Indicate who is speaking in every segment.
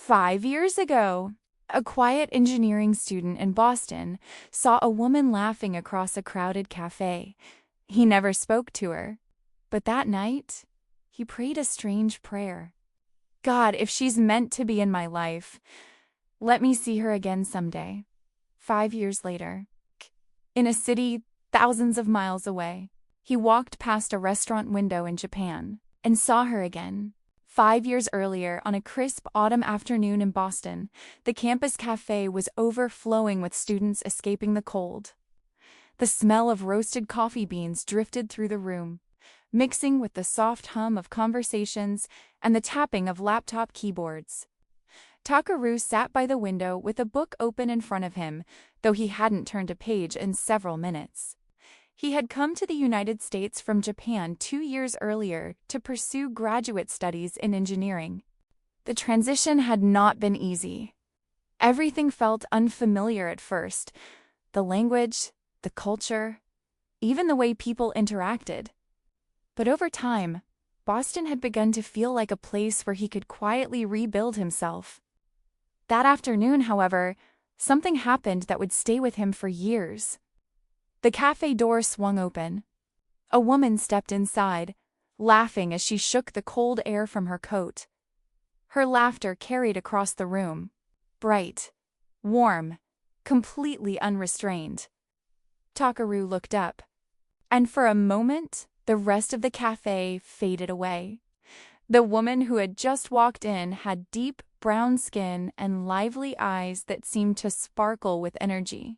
Speaker 1: 5 years ago, a quiet engineering student in Boston saw a woman laughing across a crowded cafe. He never spoke to her, but that night, he prayed a strange prayer. God, if she's meant to be in my life, let me see her again someday. 5 years later, in a city thousands of miles away, he walked past a restaurant window in Japan and saw her again. 5 years earlier, on a crisp autumn afternoon in Boston, the campus cafe was overflowing with students escaping the cold. The smell of roasted coffee beans drifted through the room, mixing with the soft hum of conversations and the tapping of laptop keyboards. Takeru sat by the window with a book open in front of him, though he hadn't turned a page in several minutes. He had come to the United States from Japan 2 years earlier to pursue graduate studies in engineering. The transition had not been easy. Everything felt unfamiliar at first: the language, the culture, even the way people interacted. But over time, Boston had begun to feel like a place where he could quietly rebuild himself. That afternoon, however, something happened that would stay with him for years. The cafe door swung open. A woman stepped inside, laughing as she shook the cold air from her coat. Her laughter carried across the room, bright, warm, completely unrestrained. Takeru looked up, and for a moment, the rest of the cafe faded away. The woman who had just walked in had deep brown skin and lively eyes that seemed to sparkle with energy.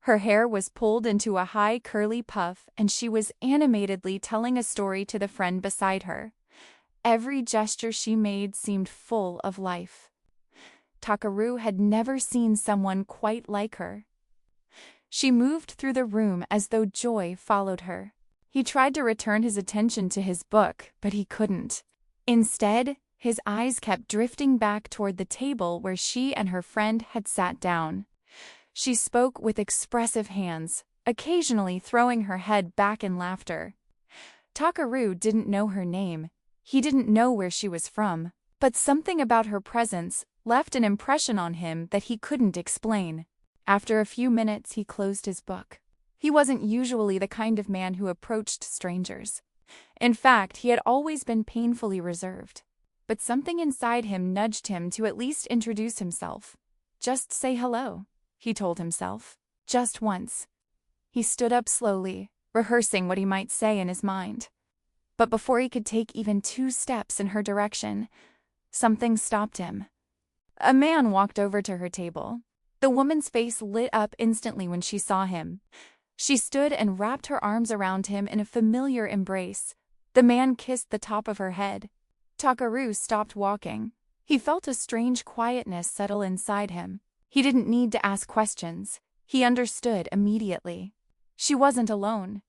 Speaker 1: Her hair was pulled into a high curly puff, and she was animatedly telling a story to the friend beside her. Every gesture she made seemed full of life. Takeru had never seen someone quite like her. She moved through the room as though joy followed her. He tried to return his attention to his book, but he couldn't. Instead, his eyes kept drifting back toward the table where she and her friend had sat down. She spoke with expressive hands, occasionally throwing her head back in laughter. Takeru didn't know her name. He didn't know where she was from, but something about her presence left an impression on him that he couldn't explain. After a few minutes, he closed his book. He wasn't usually the kind of man who approached strangers. In fact, he had always been painfully reserved. But something inside him nudged him to at least introduce himself. Just say hello, he told himself, just once. He stood up slowly, rehearsing what he might say in his mind. But before he could take even 2 steps in her direction, something stopped him. A man walked over to her table. The woman's face lit up instantly when she saw him. She stood and wrapped her arms around him in a familiar embrace. The man kissed the top of her head. Takeru stopped walking. He felt a strange quietness settle inside him. He didn't need to ask questions. He understood immediately. She wasn't alone.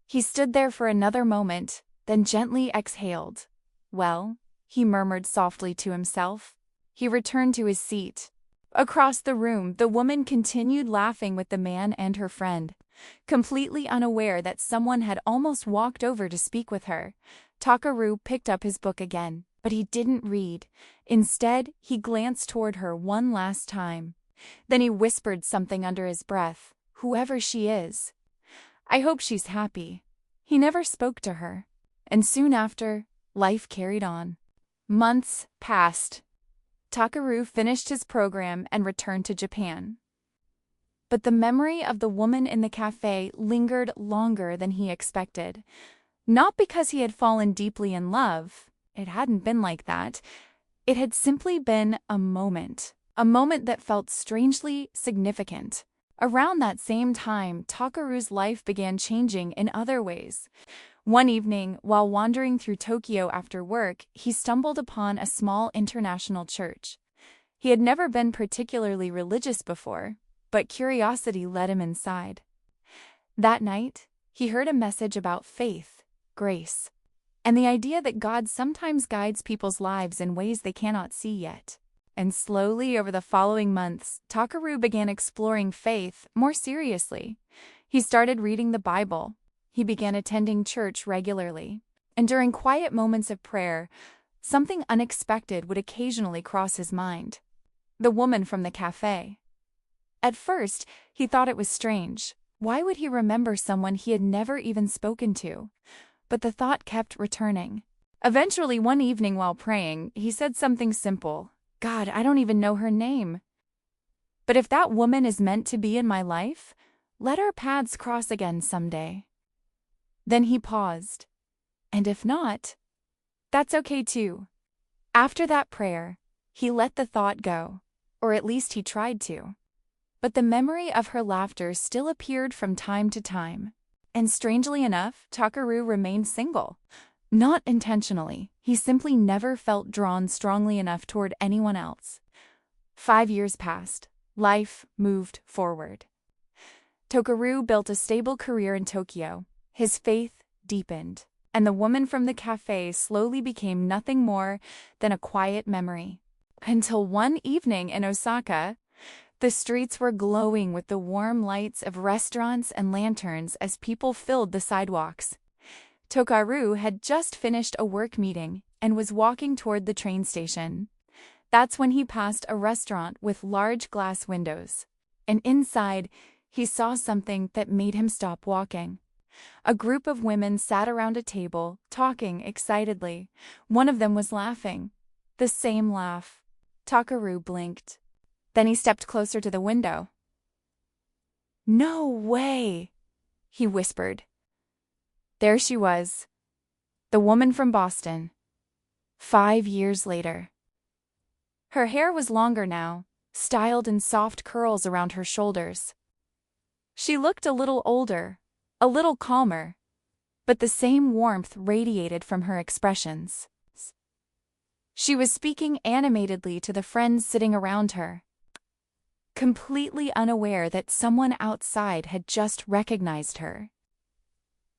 Speaker 1: He stood there for another moment, then gently exhaled. Well, he murmured softly to himself. He returned to his seat. Across the room, the woman continued laughing with the man and her friend. Completely unaware that someone had almost walked over to speak with her, Takeru picked up his book again, but he didn't read. Instead, he glanced toward her one last time. Then he whispered something under his breath, "Whoever she is, I hope she's happy." He never spoke to her, and soon after, life carried on. Months passed. Takeru finished his program and returned to Japan. But the memory of the woman in the cafe lingered longer than he expected. Not because he had fallen deeply in love. It hadn't been like that. It had simply been a moment that felt strangely significant. Around that same time, Takeru's life began changing in other ways. One evening, while wandering through Tokyo after work, he stumbled upon a small international church. He had never been particularly religious before, but curiosity led him inside. That night, he heard a message about faith, grace, and the idea that God sometimes guides people's lives in ways they cannot see yet. And slowly, over the following months, Takeru began exploring faith more seriously. He started reading the Bible. He began attending church regularly. And during quiet moments of prayer, something unexpected would occasionally cross his mind. The woman from the café. At first, he thought it was strange. Why would he remember someone he had never even spoken to? But the thought kept returning. Eventually, one evening while praying, he said something simple. God, I don't even know her name. But if that woman is meant to be in my life, let our paths cross again someday. Then he paused. And if not, that's okay too. After that prayer, he let the thought go, or at least he tried to. But the memory of her laughter still appeared from time to time. And strangely enough, Takeru remained single. Not intentionally, he simply never felt drawn strongly enough toward anyone else. 5 years passed. Life moved forward. Takeru built a stable career in Tokyo. His faith deepened, and the woman from the cafe slowly became nothing more than a quiet memory. Until one evening in Osaka, the streets were glowing with the warm lights of restaurants and lanterns as people filled the sidewalks. Takeru had just finished a work meeting and was walking toward the train station. That's when he passed a restaurant with large glass windows, and inside, he saw something that made him stop walking. A group of women sat around a table, talking excitedly. One of them was laughing. The same laugh. Takeru blinked. Then he stepped closer to the window. "No way," he whispered. There she was, the woman from Boston. 5 years later. Her hair was longer now, styled in soft curls around her shoulders. She looked a little older, a little calmer, but the same warmth radiated from her expressions. She was speaking animatedly to the friends sitting around her, completely unaware that someone outside had just recognized her.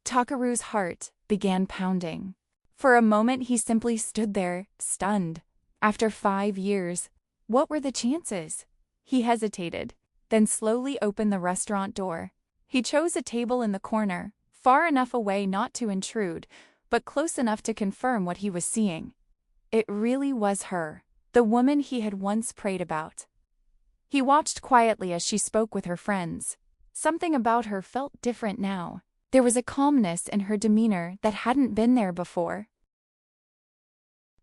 Speaker 1: Takeru's heart began pounding. For a moment he simply stood there, stunned. After 5 years, what were the chances? He hesitated, then slowly opened the restaurant door. He chose a table in the corner, far enough away not to intrude, but close enough to confirm what he was seeing. It really was her, the woman he had once prayed about. He watched quietly as she spoke with her friends. Something about her felt different now. There was a calmness in her demeanor that hadn't been there before.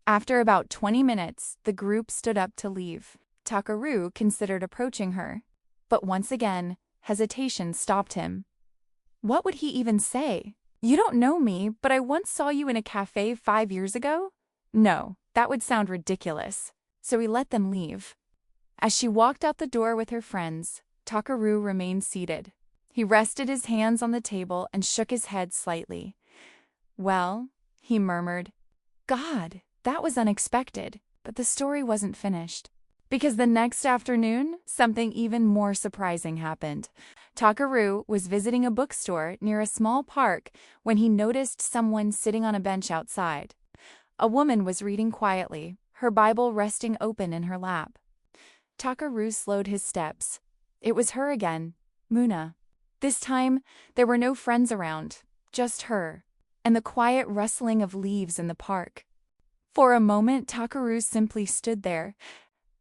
Speaker 1: After about 20 minutes, the group stood up to leave. Takeru considered approaching her, but once again, hesitation stopped him. What would he even say? "You don't know me, but I once saw you in a cafe 5 years ago?" No, that would sound ridiculous. So he let them leave. As she walked out the door with her friends, Takeru remained seated. He rested his hands on the table and shook his head slightly. "Well," he murmured, "God, that was unexpected." But the story wasn't finished. Because the next afternoon, something even more surprising happened. Takeru was visiting a bookstore near a small park when he noticed someone sitting on a bench outside. A woman was reading quietly, her Bible resting open in her lap. Takeru slowed his steps. It was her again, Muna. This time, there were no friends around, just her, and the quiet rustling of leaves in the park. For a moment, Takeru simply stood there.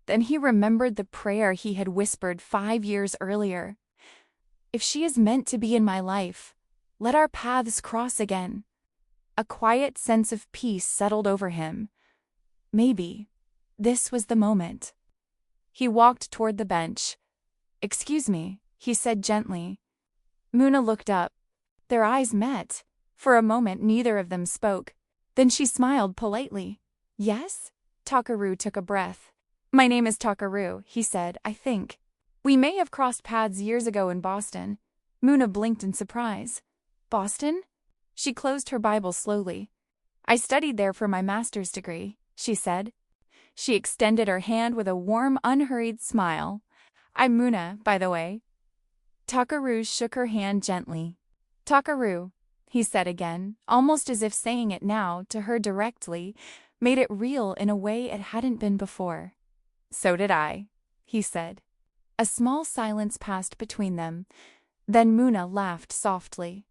Speaker 1: Then he remembered the prayer he had whispered 5 years earlier. "If she is meant to be in my life, let our paths cross again." A quiet sense of peace settled over him. Maybe this was the moment. He walked toward the bench. "Excuse me," he said gently. Muna looked up. Their eyes met. For a moment, neither of them spoke. Then she smiled politely. "Yes?" Takeru took a breath. "My name is Takeru," he said, "I think. We may have crossed paths years ago in Boston." Muna blinked in surprise. "Boston?" She closed her Bible slowly. "I studied there for my master's degree," she said. She extended her hand with a warm, unhurried smile. "I'm Muna, by the way." Takeru shook her hand gently. "Takeru," he said again, almost as if saying it now, to her directly, made it real in a way it hadn't been before. "So did I," he said. A small silence passed between them. Then Muna laughed softly.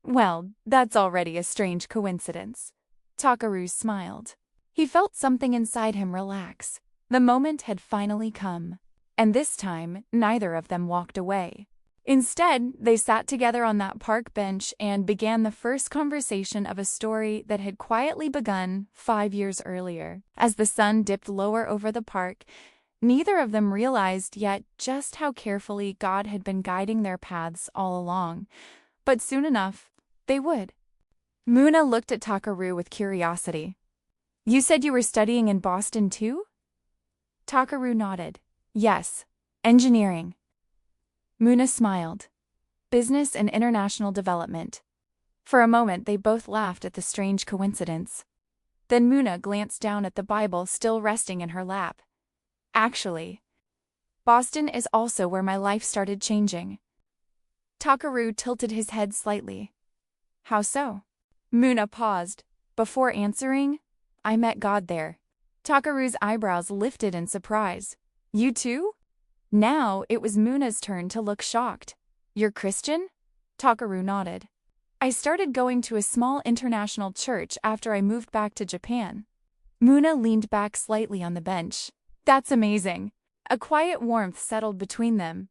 Speaker 1: "Well, that's already a strange coincidence." Takeru smiled. He felt something inside him relax. The moment had finally come. And this time, neither of them walked away. Instead, they sat together on that park bench and began the first conversation of a story that had quietly begun 5 years earlier. As the sun dipped lower over the park, neither of them realized yet just how carefully God had been guiding their paths all along. But soon enough, they would. Muna looked at Takeru with curiosity. "You said you were studying in Boston too?" Takeru nodded. "Yes, engineering." Muna smiled. "Business and international development." For a moment they both laughed at the strange coincidence. Then Muna glanced down at the Bible still resting in her lap. "Actually, Boston is also where my life started changing." Takeru tilted his head slightly. "How so?" Muna paused. Before answering, "I met God there." Takeru's eyebrows lifted in surprise. "You too?" Now it was Muna's turn to look shocked. "You're Christian?" Takeru nodded. "I started going to a small international church after I moved back to Japan." Muna leaned back slightly on the bench. "That's amazing." A quiet warmth settled between them.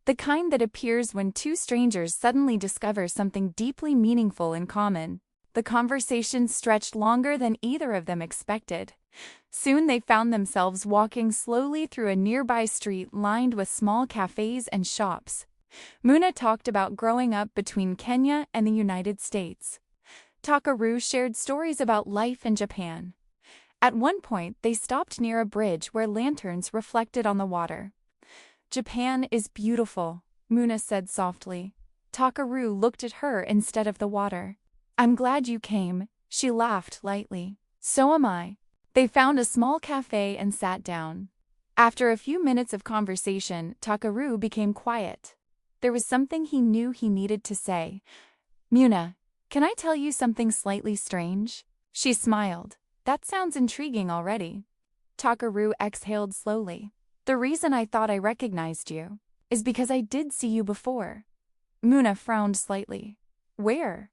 Speaker 1: The kind that appears when two strangers suddenly discover something deeply meaningful in common. The conversation stretched longer than either of them expected. Soon they found themselves walking slowly through a nearby street lined with small cafes and shops. Muna talked about growing up between Kenya and the United States. Takeru shared stories about life in Japan. At one point, they stopped near a bridge where lanterns reflected on the water. "Japan is beautiful," Muna said softly. Takeru looked at her instead of the water. "I'm glad you came," she laughed lightly. "So am I." They found a small cafe and sat down. After a few minutes of conversation, Takeru became quiet. There was something he knew he needed to say. "Muna, can I tell you something slightly strange?" She smiled. "That sounds intriguing already." Takeru exhaled slowly. "The reason I thought I recognized you is because I did see you before." Muna frowned slightly. "Where?"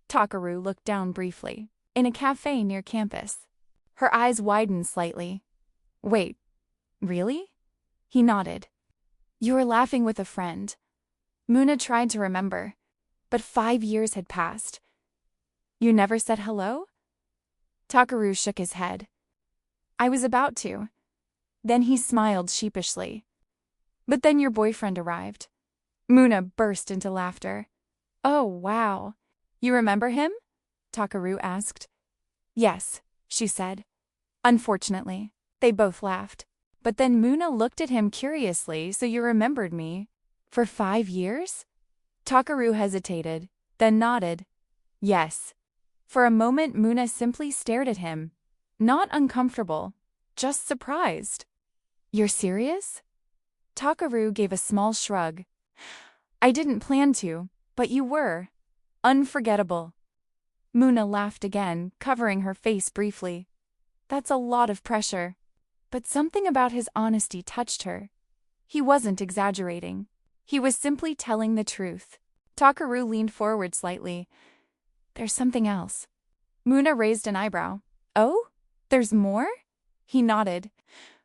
Speaker 1: Takeru looked down briefly. "In a cafe near campus." Her eyes widened slightly. "Wait, really?" He nodded. "You were laughing with a friend." Muna tried to remember, but 5 years had passed. "You never said hello?" Takeru shook his head. "I was about to." Then he smiled sheepishly. "But then your boyfriend arrived." Muna burst into laughter. "Oh, wow. You remember him?" Takeru asked. "Yes," she said. "Unfortunately." They both laughed. But then Muna looked at him curiously. "So you remembered me? For 5 years?" Takeru hesitated, then nodded. "Yes." For a moment Muna simply stared at him. Not uncomfortable, just surprised. "You're serious?" Takeru gave a small shrug. "I didn't plan to, but you were. Unforgettable." Muna laughed again, covering her face briefly. "That's a lot of pressure." But something about his honesty touched her. He wasn't exaggerating. He was simply telling the truth. Takeru leaned forward slightly. "There's something else." Muna raised an eyebrow. "Oh? There's more?" He nodded.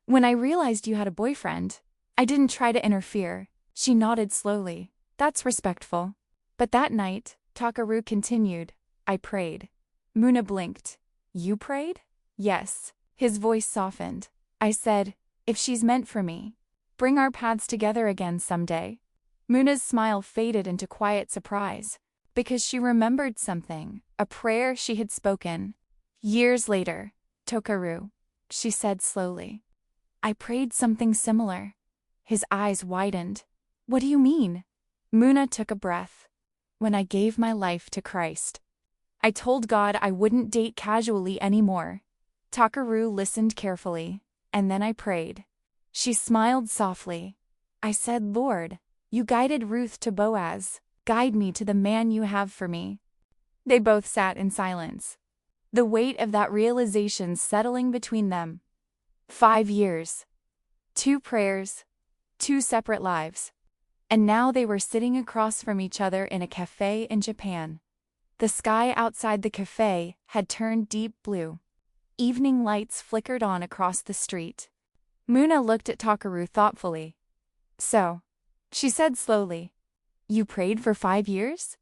Speaker 1: "When I realized you had a boyfriend, I didn't try to interfere." She nodded slowly. "That's respectful." "But that night," Takeru continued, "I prayed." Muna blinked. "You prayed?" "Yes." His voice softened. "I said, if she's meant for me, bring our paths together again someday." Muna's smile faded into quiet surprise, because she remembered something, a prayer she had spoken. "Years later, Takeru," she said slowly, "I prayed something similar." His eyes widened. "What do you mean?" Muna took a breath. "When I gave my life to Christ, I told God I wouldn't date casually anymore." Takeru listened carefully, and then I prayed. She smiled softly. "I said, Lord, you guided Ruth to Boaz. Guide me to the man you have for me." They both sat in silence, the weight of that realization settling between them. 5 years. 2 prayers. 2 separate lives. And now they were sitting across from each other in a cafe in Japan. The sky outside the cafe had turned deep blue. Evening lights flickered on across the street. Muna looked at Takeru thoughtfully. "So," she said slowly, "you prayed for 5 years?"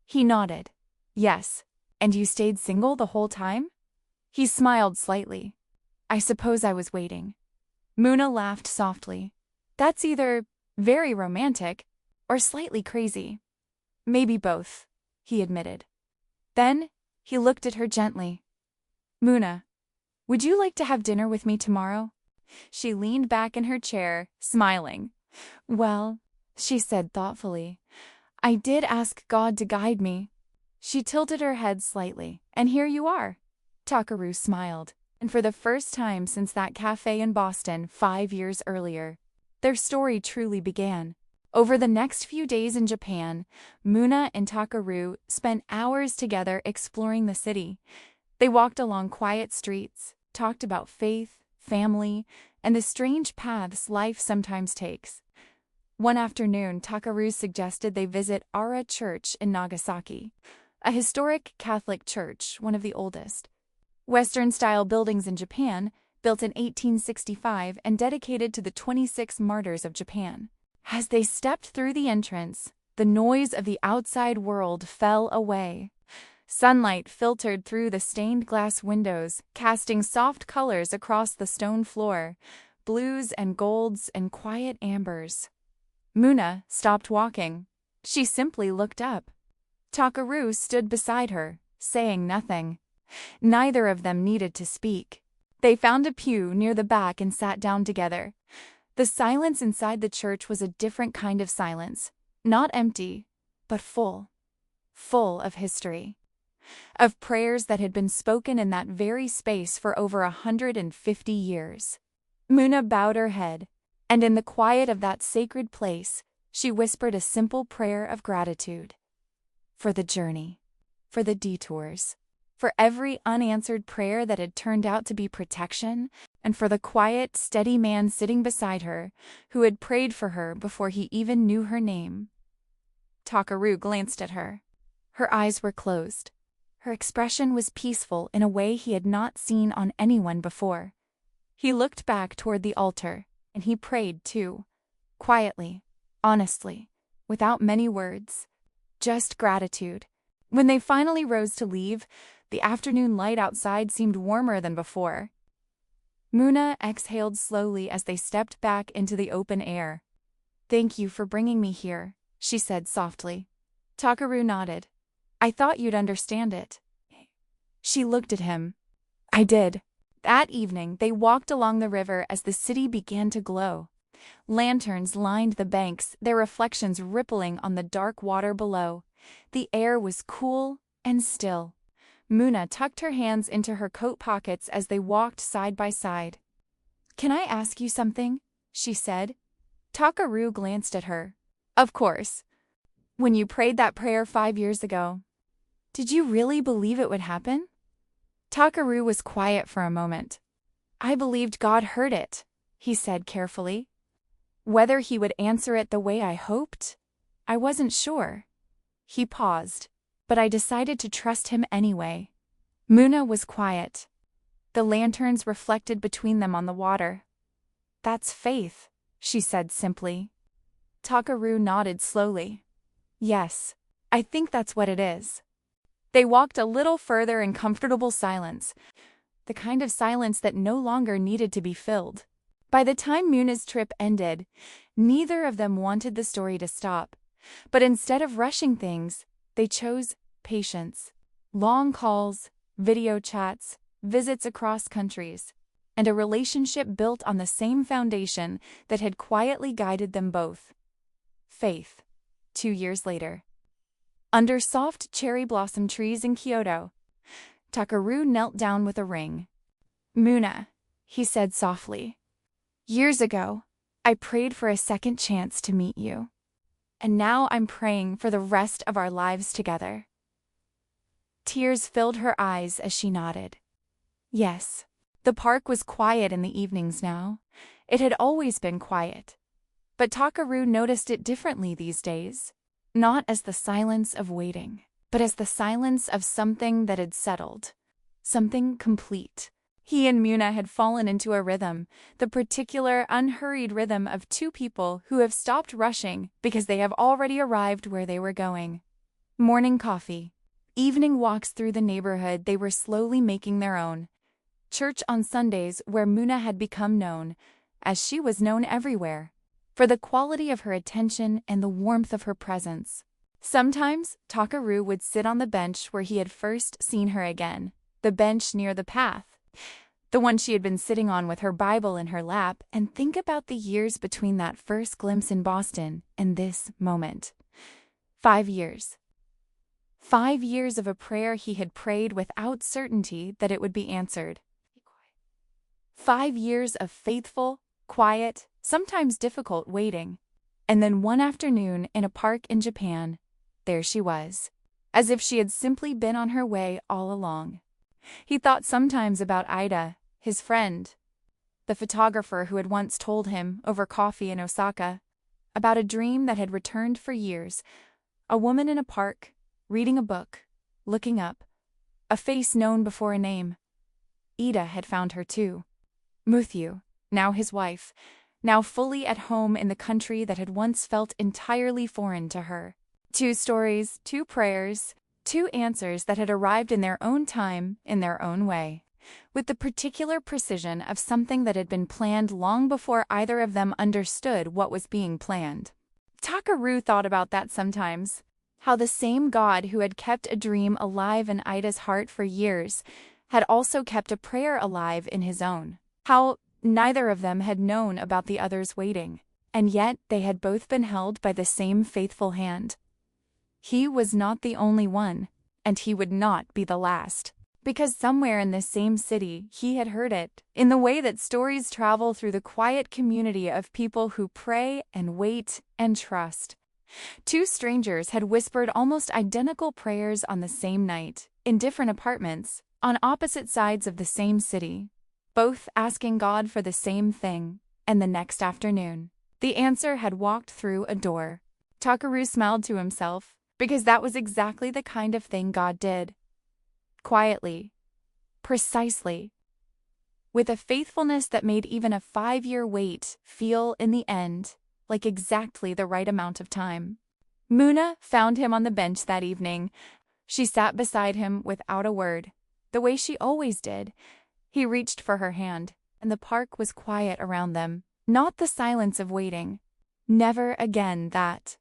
Speaker 1: He nodded. "Yes. And you stayed single the whole time?" He smiled slightly. "I suppose I was waiting." Muna laughed softly. "That's either very romantic or slightly crazy." "Maybe both," he admitted. Then he looked at her gently. "Muna, would you like to have dinner with me tomorrow?" She leaned back in her chair, smiling. "Well," she said thoughtfully, "I did ask God to guide me." She tilted her head slightly, and here you are. Takeru smiled, and for the first time since that café in Boston 5 years earlier, their story truly began. Over the next few days in Japan, Muna and Takeru spent hours together exploring the city. They walked along quiet streets, talked about faith, family, and the strange paths life sometimes takes. One afternoon, Takeru suggested they visit Oura Church in Nagasaki, a historic Catholic church, one of the oldest. Western-style buildings in Japan, built in 1865 and dedicated to the 26 martyrs of Japan. As they stepped through the entrance, the noise of the outside world fell away. Sunlight filtered through the stained glass windows, casting soft colors across the stone floor, blues and golds and quiet ambers. Muna stopped walking. She simply looked up. Takeru stood beside her, saying nothing. Neither of them needed to speak. They found a pew near the back and sat down together. The silence inside the church was a different kind of silence, not empty, but full of history. Of prayers that had been spoken in that very space for over 150 years. Muna bowed her head, and in the quiet of that sacred place, she whispered a simple prayer of gratitude. For the journey, for the detours, for every unanswered prayer that had turned out to be protection, and for the quiet, steady man sitting beside her, who had prayed for her before he even knew her name. Takeru glanced at her. Her eyes were closed. Her expression was peaceful in a way he had not seen on anyone before. He looked back toward the altar, and he prayed too. Quietly, honestly, without many words. Just gratitude. When they finally rose to leave, the afternoon light outside seemed warmer than before. Muna exhaled slowly as they stepped back into the open air. "Thank you for bringing me here," she said softly. Takeru nodded. "I thought you'd understand it." She looked at him. "I did." That evening, they walked along the river as the city began to glow. Lanterns lined the banks, their reflections rippling on the dark water below. The air was cool and still. Muna tucked her hands into her coat pockets as they walked side by side. "Can I ask you something?" she said. Takeru glanced at her. "Of course. When you prayed that prayer 5 years ago, did you really believe it would happen?" Takeru was quiet for a moment. "I believed God heard it," he said carefully. "Whether he would answer it the way I hoped, I wasn't sure." He paused, but I decided to trust him anyway. Muna was quiet. The lanterns reflected between them on the water. "That's faith," she said simply. Takeru nodded slowly. "Yes, I think that's what it is." They walked a little further in comfortable silence, the kind of silence that no longer needed to be filled. By the time Muna's trip ended, neither of them wanted the story to stop. But instead of rushing things, they chose patience. Long calls, video chats, visits across countries, and a relationship built on the same foundation that had quietly guided them both. Faith. 2 years later. Under soft cherry blossom trees in Kyoto, Takeru knelt down with a ring. "Muna," he said softly. "Years ago, I prayed for a second chance to meet you. And now I'm praying for the rest of our lives together." Tears filled her eyes as she nodded. Yes, the park was quiet in the evenings now. It had always been quiet. But Takeru noticed it differently these days. Not as the silence of waiting, but as the silence of something that had settled. Something complete. He and Muna had fallen into a rhythm, the particular unhurried rhythm of two people who have stopped rushing because they have already arrived where they were going. Morning coffee, evening walks through the neighborhood they were slowly making their own. Church on Sundays where Muna had become known, as she was known everywhere, for the quality of her attention and the warmth of her presence. Sometimes Takeru would sit on the bench where he had first seen her again, the bench near the path, the one she had been sitting on with her Bible in her lap, and think about the years between that first glimpse in Boston and this moment. 5 years. 5 years of a prayer he had prayed without certainty that it would be answered. 5 years of faithful, quiet, sometimes difficult waiting. And then one afternoon in a park in Japan, there she was, as if she had simply been on her way all along. He thought sometimes about Ida, his friend, the photographer who had once told him, over coffee in Osaka, about a dream that had returned for years, a woman in a park, reading a book, looking up, a face known before a name. Ida had found her too. Muthu, now his wife, now fully at home in the country that had once felt entirely foreign to her. 2 stories, 2 prayers, 2 answers that had arrived in their own time, in their own way, with the particular precision of something that had been planned long before either of them understood what was being planned. Takeru thought about that sometimes, how the same God who had kept a dream alive in Ida's heart for years had also kept a prayer alive in his own. How neither of them had known about the other's waiting, and yet they had both been held by the same faithful hand. He was not the only one, and he would not be the last, because somewhere in this same city he had heard it, in the way that stories travel through the quiet community of people who pray and wait and trust. 2 strangers had whispered almost identical prayers on the same night, in different apartments, on opposite sides of the same city, both asking God for the same thing, and the next afternoon, the answer had walked through a door. Takeru smiled to himself, because that was exactly the kind of thing God did. Quietly, precisely, with a faithfulness that made even a 5-year wait feel, in the end, like exactly the right amount of time. Muna found him on the bench that evening. She sat beside him without a word, the way she always did. He reached for her hand, and the park was quiet around them. Not the silence of waiting. Never again that.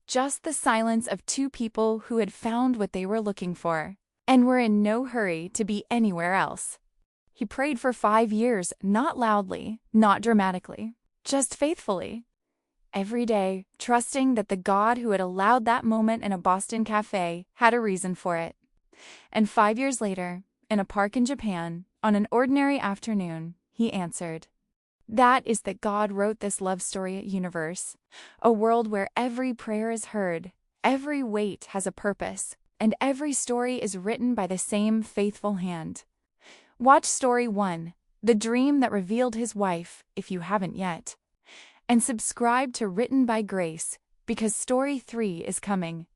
Speaker 1: Just the silence of 2 people who had found what they were looking for, and were in no hurry to be anywhere else. He prayed for 5 years, not loudly, not dramatically, just faithfully. Every day, trusting that the God who had allowed that moment in a Boston cafe had a reason for it. And 5 years later, in a park in Japan, on an ordinary afternoon, he answered. That is that God wrote this love story universe, a world where every prayer is heard, every wait has a purpose, and every story is written by the same faithful hand. Watch story 1, The Dream That Revealed His Wife, if you haven't yet. And subscribe to Written by Grace, because story 3 is coming.